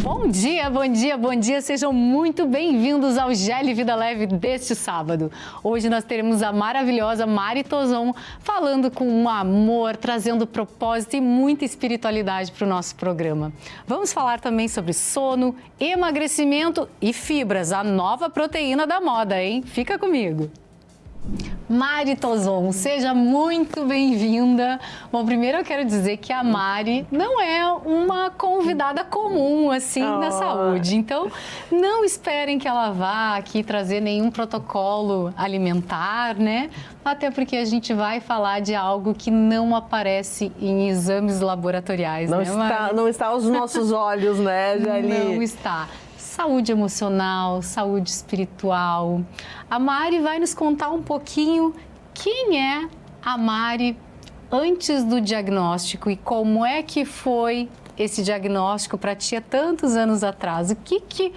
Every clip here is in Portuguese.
Bom dia, bom dia, bom dia. Sejam muito bem-vindos ao GL Vida Leve deste sábado. Hoje nós teremos a maravilhosa Mari Tozon falando com um amor, trazendo propósito e muita espiritualidade para o nosso programa. Vamos falar também sobre sono, emagrecimento e fibras, a nova proteína da moda, hein? Fica comigo. Mari Tozon, seja muito bem-vinda. Bom, primeiro eu quero dizer que a Mari não é uma convidada comum, assim, da saúde. Então, não esperem que ela vá aqui trazer nenhum protocolo alimentar, né? Até porque a gente vai falar de algo que não aparece em exames laboratoriais, não né, está, Mari? Não está aos nossos olhos, né, Jali? Não está. Saúde emocional, saúde espiritual. A Mari vai nos contar um pouquinho quem é a Mari antes do diagnóstico e como é que foi esse diagnóstico para ti há tantos anos atrás. O que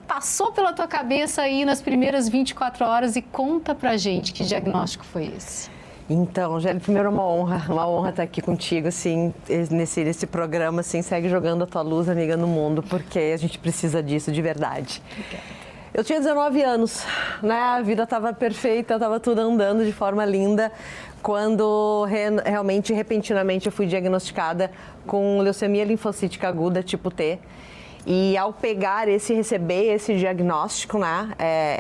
passou pela tua cabeça aí nas primeiras 24 horas e conta pra gente que diagnóstico foi esse. Então, Jali, primeiro uma honra estar aqui contigo, assim, nesse programa, assim, segue jogando a tua luz, amiga, no mundo, porque a gente precisa disso de verdade. Eu tinha 19 anos, né, a vida estava perfeita, estava tudo andando de forma linda, quando realmente, repentinamente, eu fui diagnosticada com leucemia linfocítica aguda, tipo T. E ao receber esse diagnóstico, né,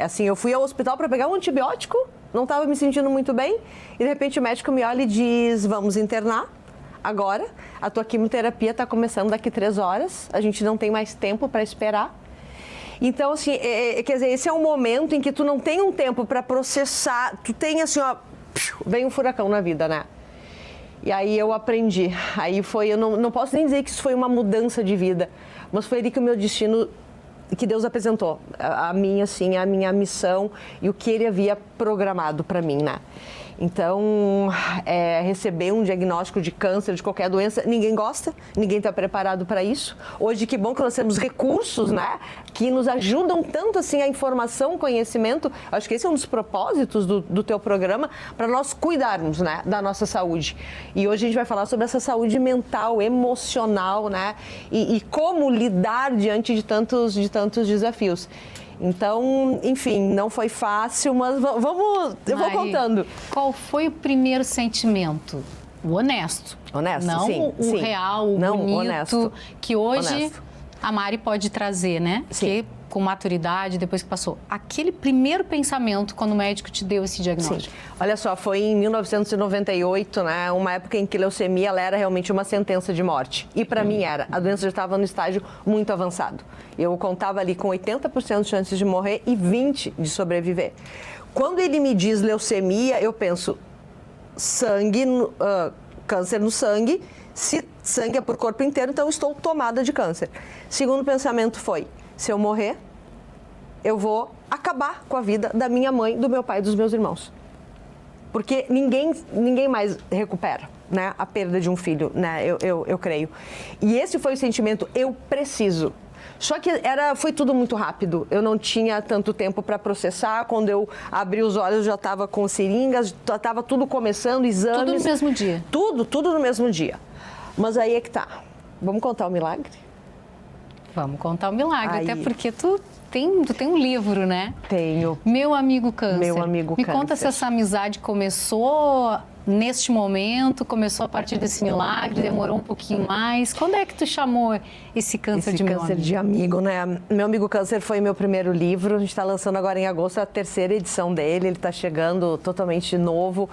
assim, eu fui ao hospital para pegar um antibiótico, não estava me sentindo muito bem, e de repente o médico me olha e diz, vamos internar agora, a tua quimioterapia está começando daqui 3 horas, a gente não tem mais tempo para esperar. Então, assim, quer dizer, esse é um momento em que tu não tem um tempo para processar, tu tem assim, ó, vem um furacão na vida, né? E aí eu aprendi, aí foi, eu não posso nem dizer que isso foi uma mudança de vida, mas foi ali que o meu destino, que Deus apresentou, a minha missão e o que Ele havia programado para mim, né? Então, receber um diagnóstico de câncer, de qualquer doença, ninguém gosta, ninguém está preparado para isso. Hoje, que bom que nós temos recursos, né, que nos ajudam tanto, assim, a informação, o conhecimento. Acho que esse é um dos propósitos do teu programa, para nós cuidarmos, né, da nossa saúde. E hoje a gente vai falar sobre essa saúde mental, emocional, né, e como lidar diante de tantos desafios. Então, enfim, não foi fácil, mas eu vou contando. Qual foi o primeiro sentimento? O honesto. Honesto, não sim. o real, o não, bonito, honesto. Que hoje Honesto. A Mari pode trazer, né? Sim. Que com maturidade, depois que passou. Aquele primeiro pensamento quando o médico te deu esse diagnóstico. Sim. Olha só, foi em 1998, né? Uma época em que leucemia ela era realmente uma sentença de morte. E para mim era. A doença já estava no estágio muito avançado. Eu contava ali com 80% de chances de morrer e 20% de sobreviver. Quando ele me diz leucemia, eu penso sangue, câncer no sangue. Se sangue é por corpo inteiro, então eu estou tomada de câncer. Segundo pensamento foi, se eu morrer, eu vou acabar com a vida da minha mãe, do meu pai e dos meus irmãos. Porque ninguém mais recupera, né, a perda de um filho, né, eu creio. E esse foi o sentimento, eu preciso. Só que foi tudo muito rápido, eu não tinha tanto tempo para processar, quando eu abri os olhos já estava com seringas, já estava tudo começando, exames. Tudo no mesmo dia? Tudo no mesmo dia. Mas aí é que tá, vamos contar o milagre? Vamos contar o milagre, até porque tu tem um livro, né? Tenho. Meu Amigo Câncer. Meu Amigo Câncer. Me conta se essa amizade começou neste momento, começou a partir desse milagre, demorou um pouquinho mais. Quando é que tu chamou esse câncer de meu amigo? Esse câncer de amigo, né? Meu Amigo Câncer foi meu primeiro livro. A gente está lançando agora em agosto a 3ª edição dele. Ele está chegando totalmente novo.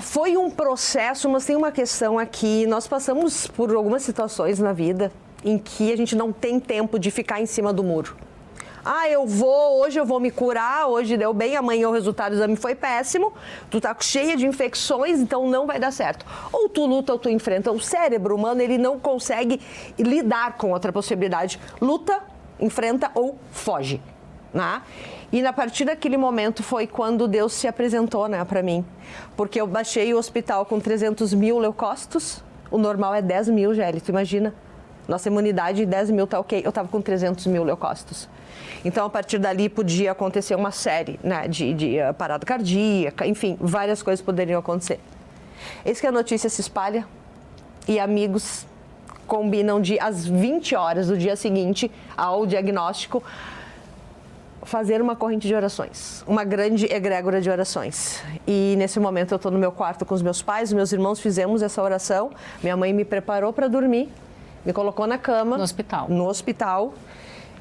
Foi um processo, mas tem uma questão aqui. Nós passamos por algumas situações na vida em que a gente não tem tempo de ficar em cima do muro. Hoje eu vou me curar, hoje deu bem, amanhã o resultado do exame foi péssimo, tu tá cheia de infecções, então não vai dar certo. Ou tu luta ou tu enfrenta. O cérebro humano, ele não consegue lidar com outra possibilidade. Luta, enfrenta ou foge, né? E a partir daquele momento foi quando Deus se apresentou, né, para mim. Porque eu baixei o hospital com 300 mil leucócitos, o normal é 10 mil, Géli, tu imagina? Nossa imunidade, 10 mil tá ok. Eu estava com 300 mil leucócitos. Então, a partir dali, podia acontecer uma série, né, de parada cardíaca, enfim, várias coisas poderiam acontecer. Eis que a notícia se espalha e amigos combinam de, às 20 horas do dia seguinte ao diagnóstico, fazer uma corrente de orações, uma grande egrégora de orações. E nesse momento eu estou no meu quarto com os meus pais, os meus irmãos fizemos essa oração, minha mãe me preparou para dormir, me colocou na cama. No hospital. No hospital.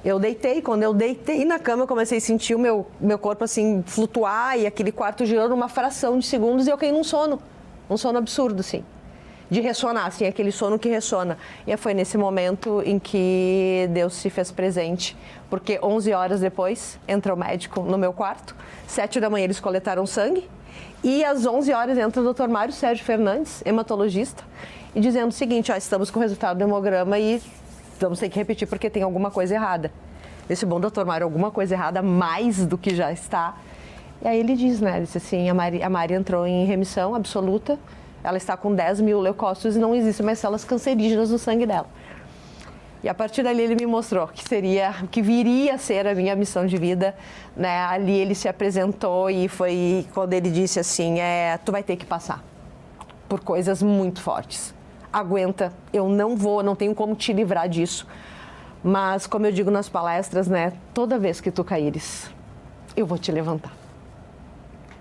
Eu deitei, quando eu deitei na cama eu comecei a sentir o meu corpo assim flutuar e aquele quarto girou numa fração de segundos e eu caí num sono absurdo assim. De ressonar, assim, aquele sono que ressona. E foi nesse momento em que Deus se fez presente, porque 11 horas depois entra o médico no meu quarto, 7 da manhã eles coletaram sangue, e às 11 horas entra o Dr. Mário Sérgio Fernandes, hematologista, e dizendo o seguinte, ó, estamos com o resultado do hemograma e vamos ter que repetir porque tem alguma coisa errada. Esse bom Dr. Mário, alguma coisa errada mais do que já está. E aí ele diz, né, ele disse assim, a Mari entrou em remissão absoluta, ela está com 10 mil leucócitos e não existem mais células cancerígenas no sangue dela. E a partir dali ele me mostrou que viria a ser a minha missão de vida, né? Ali ele se apresentou e foi quando ele disse assim, tu vai ter que passar por coisas muito fortes. Aguenta, eu não tenho como te livrar disso. Mas como eu digo nas palestras, né? Toda vez que tu caíres, eu vou te levantar.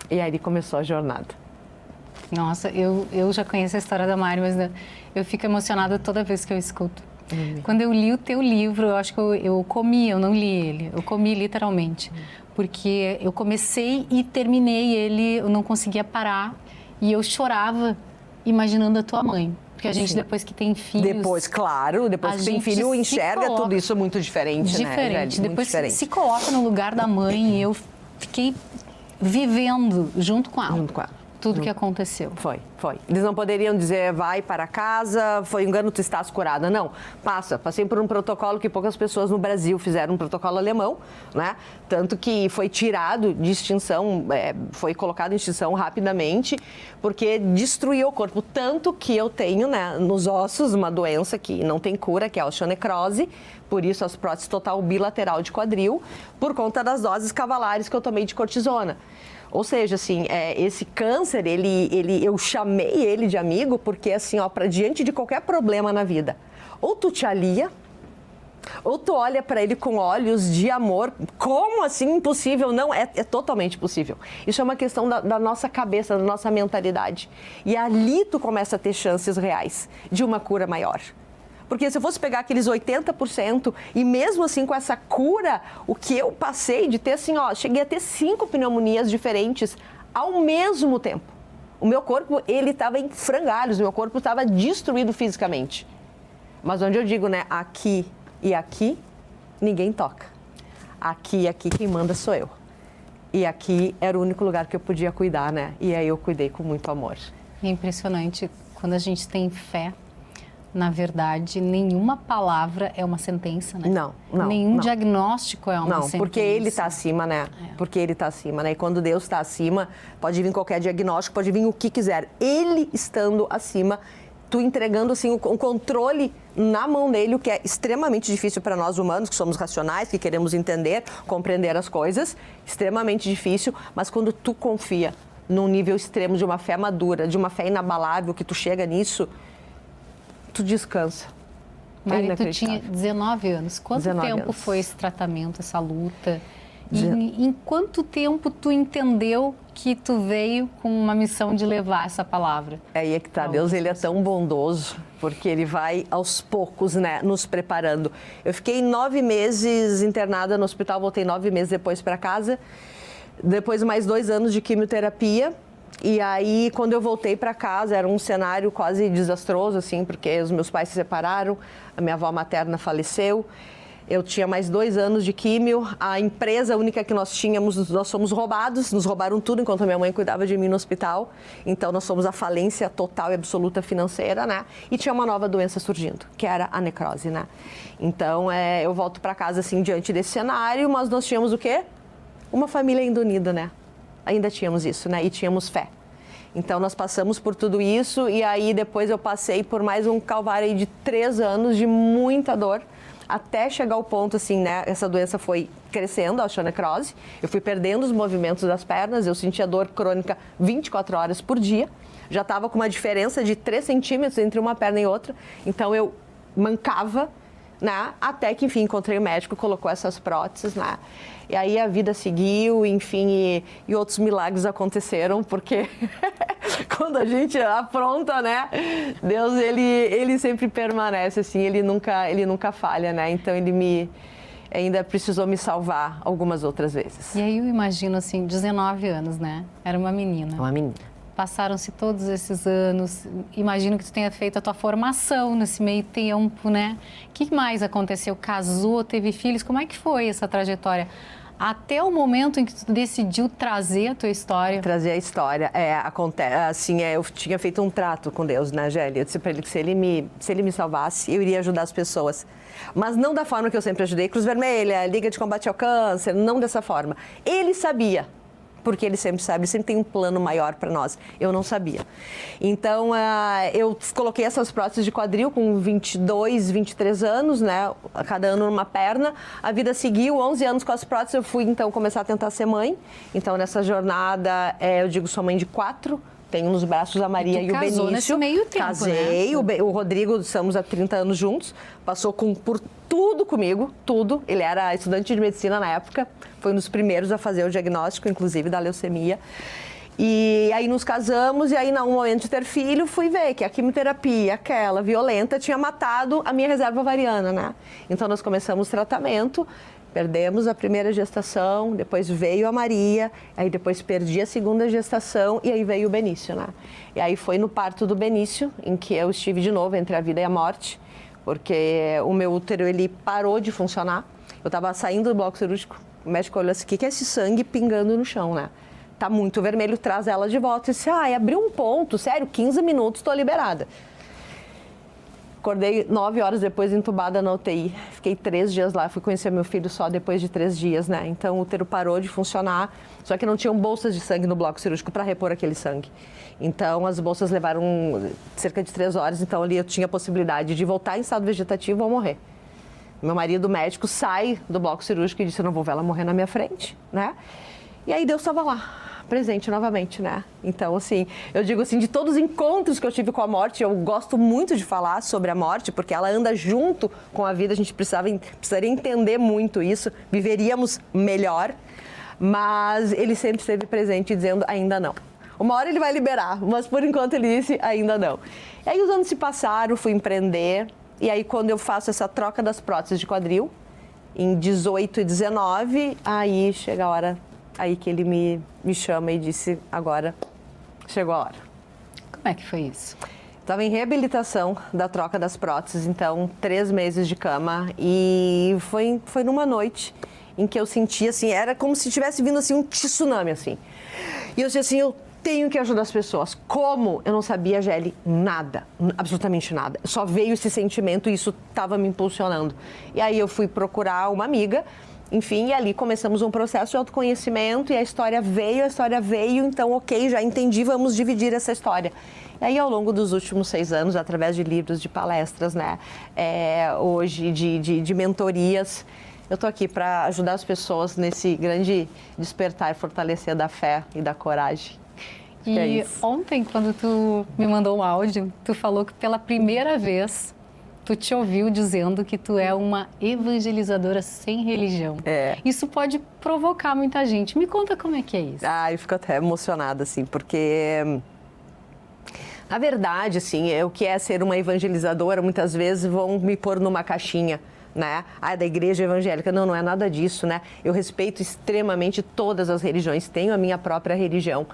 E aí começou a jornada. Nossa, eu já conheço a história da Mari, mas eu fico emocionada toda vez que eu escuto. Quando eu li o teu livro, eu acho que eu comi, eu não li ele. Eu comi literalmente. Porque eu comecei e terminei ele, eu não conseguia parar. E eu chorava imaginando a tua mãe. Porque a gente, depois que tem filhos... Depois que tem filho, enxerga tudo isso muito diferente, né? Diferente. Depois se coloca no lugar da mãe e eu fiquei vivendo junto com ela. Junto com ela. Tudo que aconteceu. Foi. Eles não poderiam dizer, vai para casa, foi engano, tu estás curada. Não, passei por um protocolo que poucas pessoas no Brasil fizeram, um protocolo alemão, né? Tanto que foi tirado de extinção, foi colocado em extinção rapidamente, porque destruiu o corpo. Tanto que eu tenho, né, nos ossos uma doença que não tem cura, que é a osteonecrose, por isso as próteses total bilateral de quadril, por conta das doses cavalares que eu tomei de cortisona. Ou seja, assim, esse câncer, eu chamei ele de amigo porque, assim, ó, diante de qualquer problema na vida, ou tu te alia, ou tu olha para ele com olhos de amor. Como assim impossível? Não, é totalmente possível. Isso é uma questão da nossa cabeça, da nossa mentalidade. E ali tu começa a ter chances reais de uma cura maior. Porque se eu fosse pegar aqueles 80% e mesmo assim com essa cura, o que eu passei de ter assim, ó, cheguei a ter 5 pneumonias diferentes ao mesmo tempo. O meu corpo, ele estava em frangalhos, o meu corpo estava destruído fisicamente. Mas onde eu digo, né, aqui e aqui, ninguém toca. Aqui e aqui, quem manda sou eu. E aqui era o único lugar que eu podia cuidar, né? E aí eu cuidei com muito amor. É impressionante, quando a gente tem fé, na verdade, nenhuma palavra é uma sentença, né? Não. Nenhum diagnóstico é uma sentença. Não, porque ele está acima, né? Porque ele está acima, né? E quando Deus está acima, pode vir qualquer diagnóstico, pode vir o que quiser. Ele estando acima, tu entregando, assim, o controle na mão dele, o que é extremamente difícil para nós humanos, que somos racionais, que queremos entender, compreender as coisas, extremamente difícil, mas quando tu confia num nível extremo de uma fé madura, de uma fé inabalável, que tu chega nisso, tu descansa. Mari, tu tinha 19 anos. Quanto 19 tempo anos. foi esse tratamento, essa luta? E em quanto tempo tu entendeu que tu veio com uma missão de levar essa palavra? Aí é que tá, Deus, ele é tão bondoso, porque ele vai aos poucos, né, nos preparando. Eu fiquei 9 meses internada no hospital, voltei 9 meses depois para casa, depois mais 2 anos de quimioterapia. E aí, quando eu voltei para casa, era um cenário quase desastroso, assim, porque os meus pais se separaram, a minha avó materna faleceu, eu tinha mais 2 anos de químio, a empresa única que nós tínhamos, nós fomos roubados, nos roubaram tudo enquanto a minha mãe cuidava de mim no hospital, então nós fomos a falência total e absoluta financeira, né? E tinha uma nova doença surgindo, que era a necrose, né? Então, eu volto para casa, assim, diante desse cenário, mas nós tínhamos o quê? Uma família ainda unida, né? Ainda tínhamos isso, né? E tínhamos fé. Então, nós passamos por tudo isso e aí depois eu passei por mais um calvário aí de 3 anos de muita dor, até chegar ao ponto, assim, né? Essa doença foi crescendo, a osteonecrose. Eu fui perdendo os movimentos das pernas, eu sentia dor crônica 24 horas por dia. Já estava com uma diferença de 3 centímetros entre uma perna e outra. Então, eu mancava, né? Até que, enfim, encontrei o médico, colocou essas próteses, né? E aí a vida seguiu, enfim, e outros milagres aconteceram, porque quando a gente apronta, né? Deus, ele sempre permanece, assim, ele nunca falha, né? Então, ainda precisou me salvar algumas outras vezes. E aí eu imagino, assim, 19 anos, né? Era uma menina. Uma menina. Passaram-se todos esses anos, imagino que tu tenha feito a tua formação nesse meio tempo, né? O que mais aconteceu? Casou, teve filhos? Como é que foi essa trajetória? Até o momento em que tu decidiu trazer a tua história. Trazer a história. Eu tinha feito um trato com Deus, né, Gélia? Eu disse para ele que se ele me salvasse, eu iria ajudar as pessoas. Mas não da forma que eu sempre ajudei, Cruz Vermelha, Liga de Combate ao Câncer, não dessa forma. Ele sabia. Porque ele sempre sabe, ele sempre tem um plano maior para nós. Eu não sabia. Então, eu coloquei essas próteses de quadril com 22, 23 anos, né? Cada ano numa perna. A vida seguiu, 11 anos com as próteses, eu fui, então, começar a tentar ser mãe. Então, nessa jornada, eu digo, sou mãe de 4. Tenho nos braços a Maria e o Benício. Casou nesse meio tempo, Casei, né? O Rodrigo, estamos há 30 anos juntos. Passou por tudo comigo, tudo. Ele era estudante de medicina na época. Foi um dos primeiros a fazer o diagnóstico, inclusive, da leucemia. E aí nos casamos e aí, no momento de ter filho, fui ver que a quimioterapia, aquela violenta, tinha matado a minha reserva ovariana, né? Então, nós começamos o tratamento. Perdemos a primeira gestação, depois veio a Maria, aí depois perdi a segunda gestação e aí veio o Benício, né? E aí foi no parto do Benício, em que eu estive de novo entre a vida e a morte, porque o meu útero, ele parou de funcionar. Eu estava saindo do bloco cirúrgico, o médico olhou assim, o que é esse sangue pingando no chão, né? Tá muito vermelho, traz ela de volta. Eu disse, abriu um ponto, sério, 15 minutos, estou liberada. Acordei 9 horas depois entubada na UTI. Fiquei 3 dias lá, fui conhecer meu filho só depois de 3 dias, né? Então o útero parou de funcionar, só que não tinham bolsas de sangue no bloco cirúrgico para repor aquele sangue. Então as bolsas levaram cerca de 3 horas, então ali eu tinha a possibilidade de voltar em estado vegetativo ou morrer. Meu marido médico sai do bloco cirúrgico e disse, eu não vou ver ela morrer na minha frente, né? E aí Deus estava lá, presente novamente, né? Então, assim, eu digo assim, de todos os encontros que eu tive com a morte, eu gosto muito de falar sobre a morte, porque ela anda junto com a vida, a gente precisaria entender muito isso, viveríamos melhor, mas ele sempre esteve presente dizendo, ainda não. Uma hora ele vai liberar, mas por enquanto ele disse, ainda não. E aí os anos se passaram, fui empreender, e aí quando eu faço essa troca das próteses de quadril, em 18 e 19, aí chega a hora, aí que ele me chama e disse, agora chegou a hora. Como é que foi isso? Estava em reabilitação da troca das próteses, então 3 meses de cama, e foi numa noite em que eu senti assim, era como se tivesse vindo assim um tsunami assim. E eu disse assim, eu tenho que ajudar as pessoas. Como? Eu não sabia, Gelli, nada, absolutamente nada. Só veio esse sentimento e isso estava me impulsionando. E aí eu fui procurar uma amiga, enfim, e ali começamos um processo de autoconhecimento e a história veio, então ok, já entendi, vamos dividir essa história. E aí ao longo dos últimos 6 anos, através de livros, de palestras, né, hoje de mentorias, eu estou aqui para ajudar as pessoas nesse grande despertar e fortalecer da fé e da coragem. E ontem, quando tu me mandou um áudio, tu falou que pela primeira vez tu te ouviu dizendo que tu é uma evangelizadora sem religião. Isso pode provocar muita gente. Me conta como é que é isso. Eu fico até emocionada, assim, porque na verdade, assim, o que é ser uma evangelizadora, muitas vezes vão me pôr numa caixinha, né? Da igreja evangélica. Não é nada disso, né? Eu respeito extremamente todas as religiões, tenho a minha própria religião.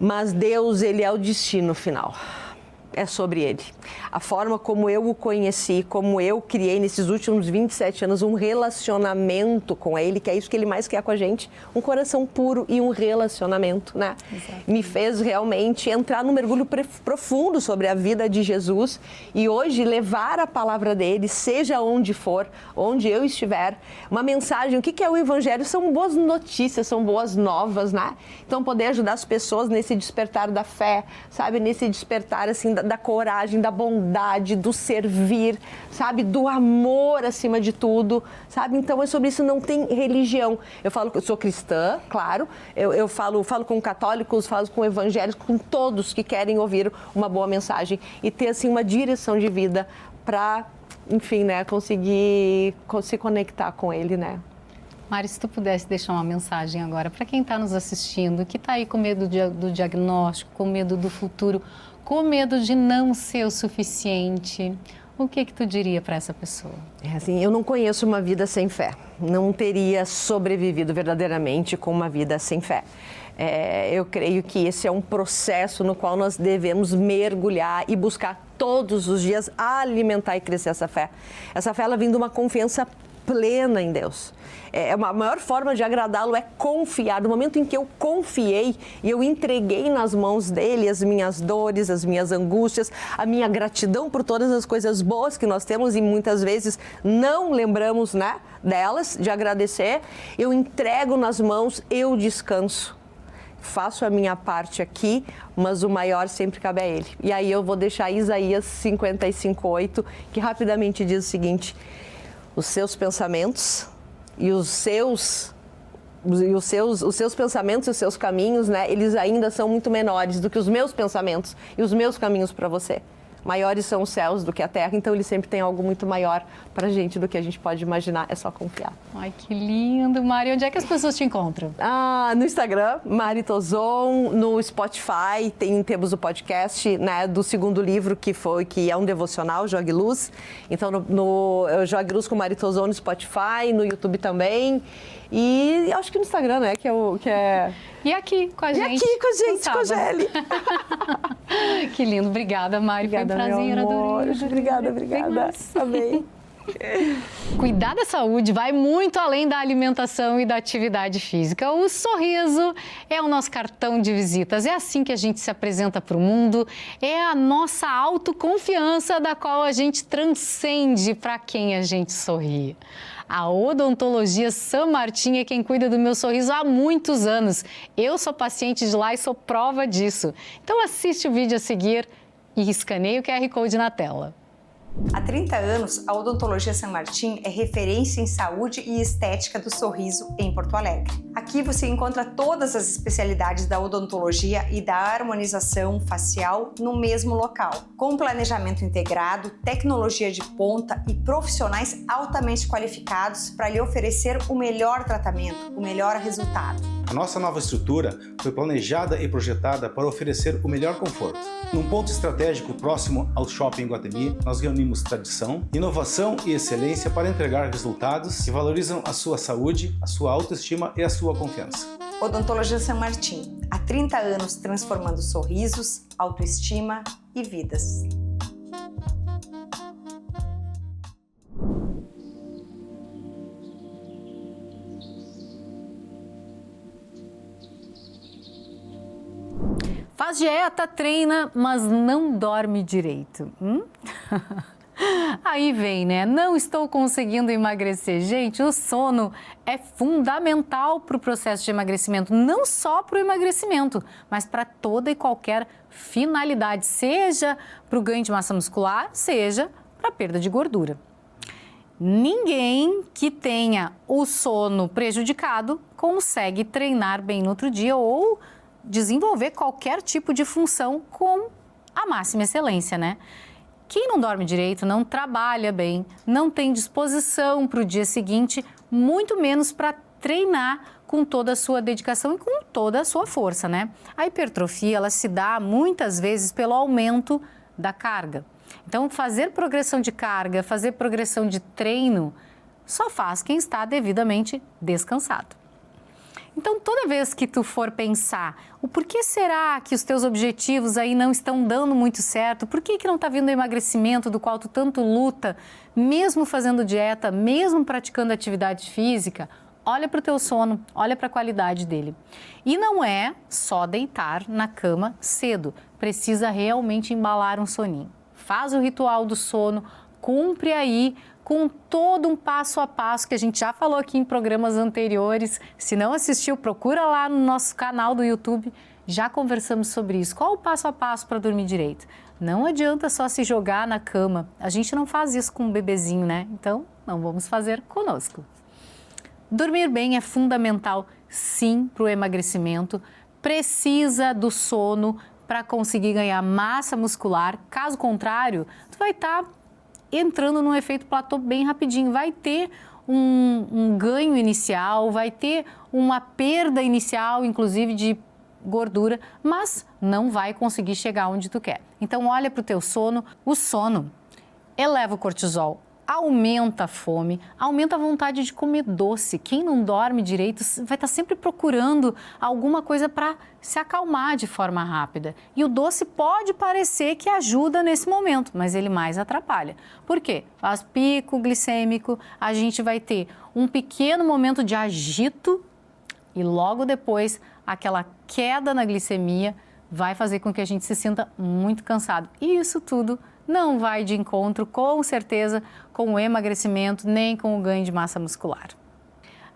Mas Deus, ele é o destino final. É sobre ele. A forma como eu o conheci, como eu criei nesses últimos 27 anos um relacionamento com ele, que é isso que ele mais quer com a gente, um coração puro e um relacionamento, né? Exato. Me fez realmente entrar num mergulho profundo sobre a vida de Jesus e hoje levar a palavra dele, seja onde for, onde eu estiver, uma mensagem. O que é o evangelho? São boas notícias, são boas novas, né? Então poder ajudar as pessoas nesse despertar da fé, sabe? Nesse despertar, assim, da coragem, da bondade, do servir, sabe? Do amor acima de tudo, sabe? Então é sobre isso, não tem religião. Eu falo que eu sou cristã, claro, eu falo com católicos, falo com evangélicos, com todos que querem ouvir uma boa mensagem e ter, assim, uma direção de vida para enfim, né, conseguir se conectar com ele, né? Mari, se tu pudesse deixar uma mensagem agora para quem está nos assistindo, que está aí com medo do diagnóstico, com medo do futuro, com medo de não ser o suficiente, o que tu diria para essa pessoa? Assim, eu não conheço uma vida sem fé. Não teria sobrevivido verdadeiramente com uma vida sem fé. Eu creio que esse é um processo no qual nós devemos mergulhar e buscar todos os dias alimentar e crescer essa fé. Essa fé, ela vem de uma confiança plena em Deus. A maior forma de agradá-lo é confiar. No momento em que eu confiei e eu entreguei nas mãos dele as minhas dores, as minhas angústias, a minha gratidão por todas as coisas boas que nós temos e muitas vezes não lembramos, né, delas, de agradecer, eu entrego nas mãos, eu descanso. Faço a minha parte aqui, mas o maior sempre cabe a ele. E aí eu vou deixar Isaías 55:8, que rapidamente diz o seguinte: os seus pensamentos e os seus pensamentos e os seus caminhos, né, eles ainda são muito menores do que os meus pensamentos e os meus caminhos para você. Maiores são os céus do que a terra, então ele sempre tem algo muito maior para a gente do que a gente pode imaginar, é só confiar. Ai, que lindo, Mari. Onde é que as pessoas te encontram? No Instagram, Mari Tozon, no Spotify, temos o podcast, né, do segundo livro, que é um devocional, Jogue Luz. Então, no Jogue Luz com Mari Tozon no Spotify, no YouTube também. E acho que no Instagram, né, que é... E aqui com a gente. E aqui com a gente, com a Gelli. Que lindo. Obrigada, Mari. Obrigada, foi um prazer, meu amor. adorei. Obrigada. Amei. Cuidar da saúde vai muito além da alimentação e da atividade física. O sorriso é o nosso cartão de visitas. É assim que a gente se apresenta para o mundo. É a nossa autoconfiança da qual a gente transcende para quem a gente sorri. A Odontologia San Martin é quem cuida do meu sorriso há muitos anos. Eu sou paciente de lá e sou prova disso. Então assiste o vídeo a seguir e escaneie o QR Code na tela. Há 30 anos, a Odontologia San Martin é referência em saúde e estética do sorriso em Porto Alegre. Aqui você encontra todas as especialidades da odontologia e da harmonização facial no mesmo local, com planejamento integrado, tecnologia de ponta e profissionais altamente qualificados para lhe oferecer o melhor tratamento, o melhor resultado. A nossa nova estrutura foi planejada e projetada para oferecer o melhor conforto. Num ponto estratégico próximo ao Shopping Guatemi, nós reunimos tradição, inovação e excelência para entregar resultados que valorizam a sua saúde, a sua autoestima e a sua confiança. Odontologia San Martin, há 30 anos transformando sorrisos, autoestima e vidas. Faz dieta, treina, mas não dorme direito. Aí vem, né? Não estou conseguindo emagrecer. Gente, o sono é fundamental para o processo de emagrecimento, não só para o emagrecimento, mas para toda e qualquer finalidade, seja para o ganho de massa muscular, seja para a perda de gordura. Ninguém que tenha o sono prejudicado consegue treinar bem no outro dia ou desenvolver qualquer tipo de função com a máxima excelência, né? Quem não dorme direito, não trabalha bem, não tem disposição para o dia seguinte, muito menos para treinar com toda a sua dedicação e com toda a sua força, né? A hipertrofia, ela se dá muitas vezes pelo aumento da carga. Então, fazer progressão de carga, fazer progressão de treino, só faz quem está devidamente descansado. Então, toda vez que tu for pensar, o porquê será que os teus objetivos aí não estão dando muito certo? Por que não está vindo o emagrecimento do qual tu tanto luta, mesmo fazendo dieta, mesmo praticando atividade física? Olha para o teu sono, olha para a qualidade dele. E não é só deitar na cama cedo, precisa realmente embalar um soninho. Faz o ritual do sono, cumpre aí com todo um passo a passo que a gente já falou aqui em programas anteriores. Se não assistiu, procura lá no nosso canal do YouTube. Já conversamos sobre isso. Qual o passo a passo para dormir direito? Não adianta só se jogar na cama. A gente não faz isso com um bebezinho, né? Então, não vamos fazer conosco. Dormir bem é fundamental, sim, para o emagrecimento. Precisa do sono para conseguir ganhar massa muscular. Caso contrário, tu vai estar entrando num efeito platô bem rapidinho. Vai ter um ganho inicial, vai ter uma perda inicial, inclusive de gordura, mas não vai conseguir chegar onde tu quer. Então olha para o teu sono. O sono eleva o cortisol, aumenta a fome, aumenta a vontade de comer doce. Quem não dorme direito vai estar sempre procurando alguma coisa para se acalmar de forma rápida. E o doce pode parecer que ajuda nesse momento, mas ele mais atrapalha. Por quê? Faz pico glicêmico, a gente vai ter um pequeno momento de agito e logo depois aquela queda na glicemia vai fazer com que a gente se sinta muito cansado. E isso tudo não vai de encontro, com certeza, com o emagrecimento, nem com o ganho de massa muscular.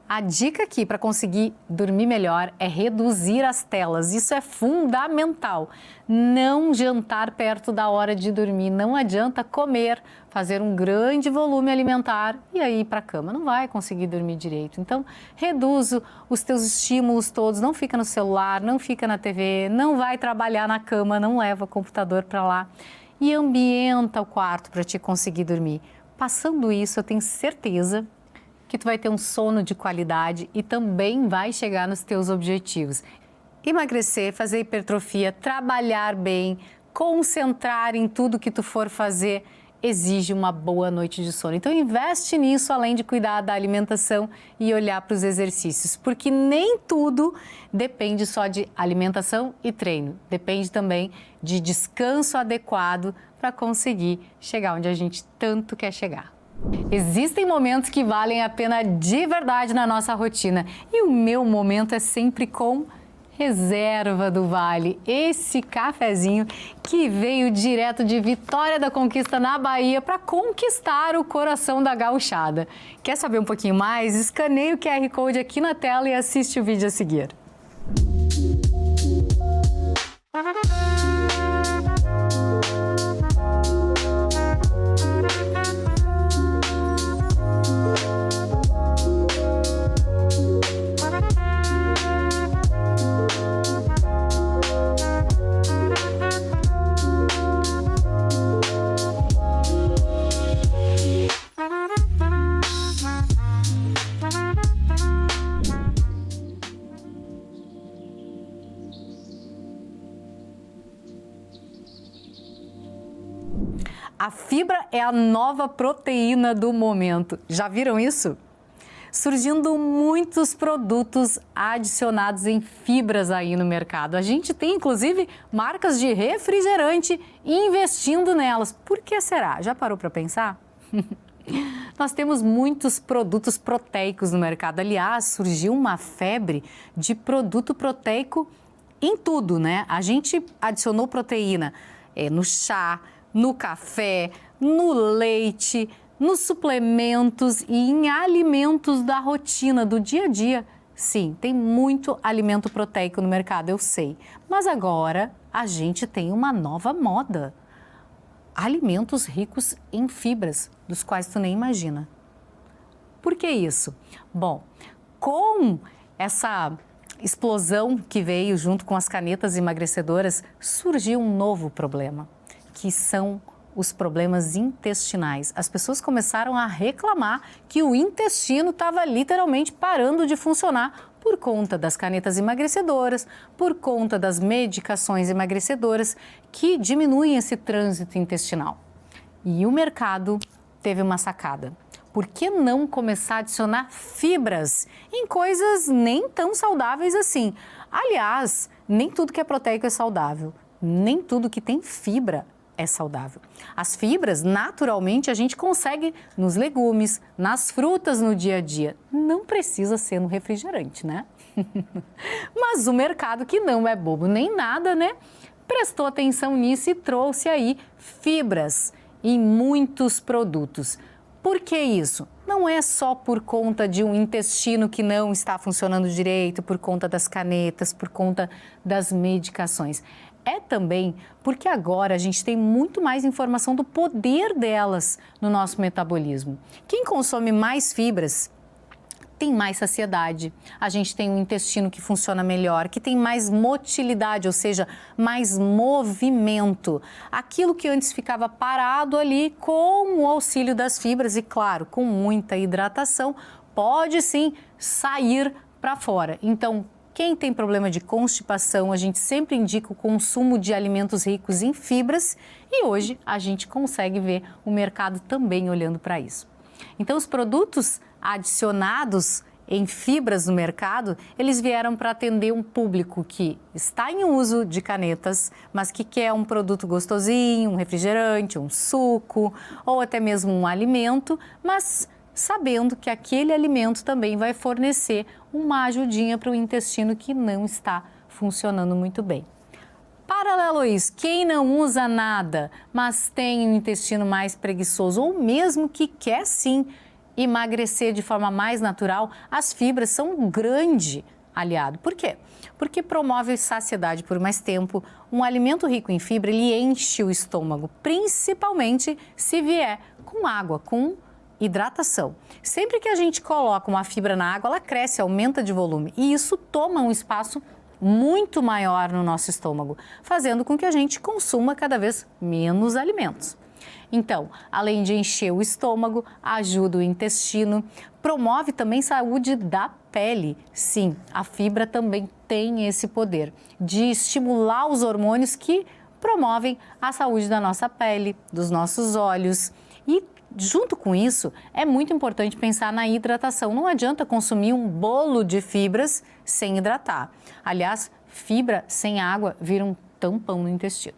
A dica aqui para conseguir dormir melhor é reduzir as telas. Isso é fundamental. Não jantar perto da hora de dormir. Não adianta comer, fazer um grande volume alimentar e aí ir para a cama. Não vai conseguir dormir direito. Então, reduz os teus estímulos todos. Não fica no celular, não fica na TV, não vai trabalhar na cama, não leva o computador para lá. E ambienta o quarto para te conseguir dormir. Passando isso, eu tenho certeza que tu vai ter um sono de qualidade e também vai chegar nos teus objetivos. Emagrecer, fazer hipertrofia, trabalhar bem, concentrar em tudo que tu for fazer, exige uma boa noite de sono. Então investe nisso, além de cuidar da alimentação e olhar para os exercícios, porque nem tudo depende só de alimentação e treino. Depende também de descanso adequado para conseguir chegar onde a gente tanto quer chegar. Existem momentos que valem a pena de verdade na nossa rotina e o meu momento é sempre com Reserva do Vale, esse cafezinho que veio direto de Vitória da Conquista na Bahia para conquistar o coração da gauchada. Quer saber um pouquinho mais? Escaneie o QR Code aqui na tela e assiste o vídeo a seguir. A fibra é a nova proteína do momento. Já viram isso? Surgindo muitos produtos adicionados em fibras aí no mercado. A gente tem, inclusive, marcas de refrigerante investindo nelas. Por que será? Já parou para pensar? Nós temos muitos produtos proteicos no mercado. Aliás, surgiu uma febre de produto proteico em tudo, né? A gente adicionou proteína no chá, no café, no leite, nos suplementos e em alimentos da rotina, do dia a dia. Sim, tem muito alimento proteico no mercado, eu sei. Mas agora a gente tem uma nova moda. Alimentos ricos em fibras, dos quais tu nem imagina. Por que isso? Bom, com essa explosão que veio junto com as canetas emagrecedoras, surgiu um novo problema, que são os problemas intestinais. As pessoas começaram a reclamar que o intestino estava literalmente parando de funcionar por conta das canetas emagrecedoras, por conta das medicações emagrecedoras que diminuem esse trânsito intestinal. E o mercado teve uma sacada. Por que não começar a adicionar fibras em coisas nem tão saudáveis assim? Aliás, nem tudo que é proteico é saudável, nem tudo que tem fibra é saudável. As fibras, naturalmente, a gente consegue nos legumes, nas frutas no dia a dia. Não precisa ser no refrigerante, né? Mas o mercado, que não é bobo nem nada, né? Prestou atenção nisso e trouxe aí fibras em muitos produtos. Por que isso? Não é só por conta de um intestino que não está funcionando direito, por conta das canetas, por conta das medicações. É também porque agora a gente tem muito mais informação do poder delas no nosso metabolismo. Quem consome mais fibras tem mais saciedade, a gente tem um intestino que funciona melhor, que tem mais motilidade, ou seja, mais movimento. Aquilo que antes ficava parado ali, com o auxílio das fibras e, claro, com muita hidratação, pode sim sair para fora. Então, quem tem problema de constipação, a gente sempre indica o consumo de alimentos ricos em fibras e hoje a gente consegue ver o mercado também olhando para isso. Então, os produtos adicionados em fibras no mercado, eles vieram para atender um público que está em uso de canetas, mas que quer um produto gostosinho, um refrigerante, um suco ou até mesmo um alimento, mas sabendo que aquele alimento também vai fornecer uma ajudinha para o intestino que não está funcionando muito bem. Paralelo a isso, quem não usa nada, mas tem um intestino mais preguiçoso ou mesmo que quer sim emagrecer de forma mais natural, as fibras são um grande aliado. Por quê? Porque promove saciedade por mais tempo. Um alimento rico em fibra, ele enche o estômago, principalmente se vier com água, com hidratação. Sempre que a gente coloca uma fibra na água, ela cresce, aumenta de volume e isso toma um espaço muito maior no nosso estômago, fazendo com que a gente consuma cada vez menos alimentos. Então, além de encher o estômago, ajuda o intestino, promove também saúde da pele. Sim, a fibra também tem esse poder de estimular os hormônios que promovem a saúde da nossa pele, dos nossos olhos e junto com isso, é muito importante pensar na hidratação. Não adianta consumir um bolo de fibras sem hidratar. Aliás, fibra sem água vira um tampão no intestino.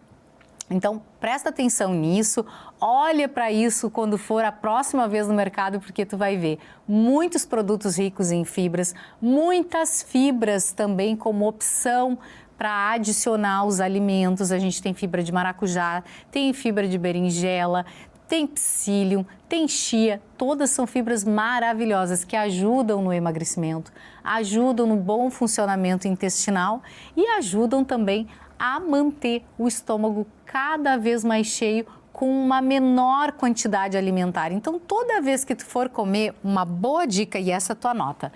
Então, presta atenção nisso, olha para isso quando for a próxima vez no mercado, porque tu vai ver muitos produtos ricos em fibras, muitas fibras também como opção para adicionar aos alimentos. A gente tem fibra de maracujá, tem fibra de berinjela, tem psyllium, tem chia, todas são fibras maravilhosas que ajudam no emagrecimento, ajudam no bom funcionamento intestinal e ajudam também a manter o estômago cada vez mais cheio com uma menor quantidade alimentar. Então, toda vez que tu for comer, uma boa dica, e essa tu anota,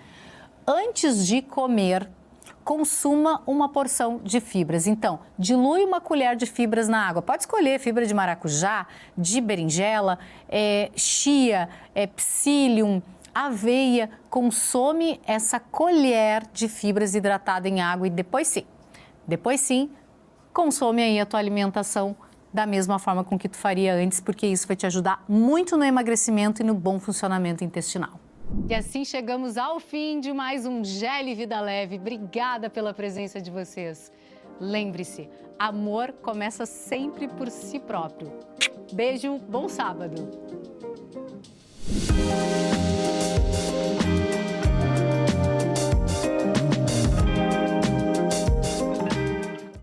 antes de comer, consuma uma porção de fibras. Então, dilui uma colher de fibras na água. Pode escolher fibra de maracujá, de berinjela, chia, psyllium, aveia. Consome essa colher de fibras hidratada em água e depois sim, consome aí a tua alimentação da mesma forma com que tu faria antes, porque isso vai te ajudar muito no emagrecimento e no bom funcionamento intestinal. E assim chegamos ao fim de mais um GEL Vida Leve. Obrigada pela presença de vocês. Lembre-se, amor começa sempre por si próprio. Beijo, bom sábado.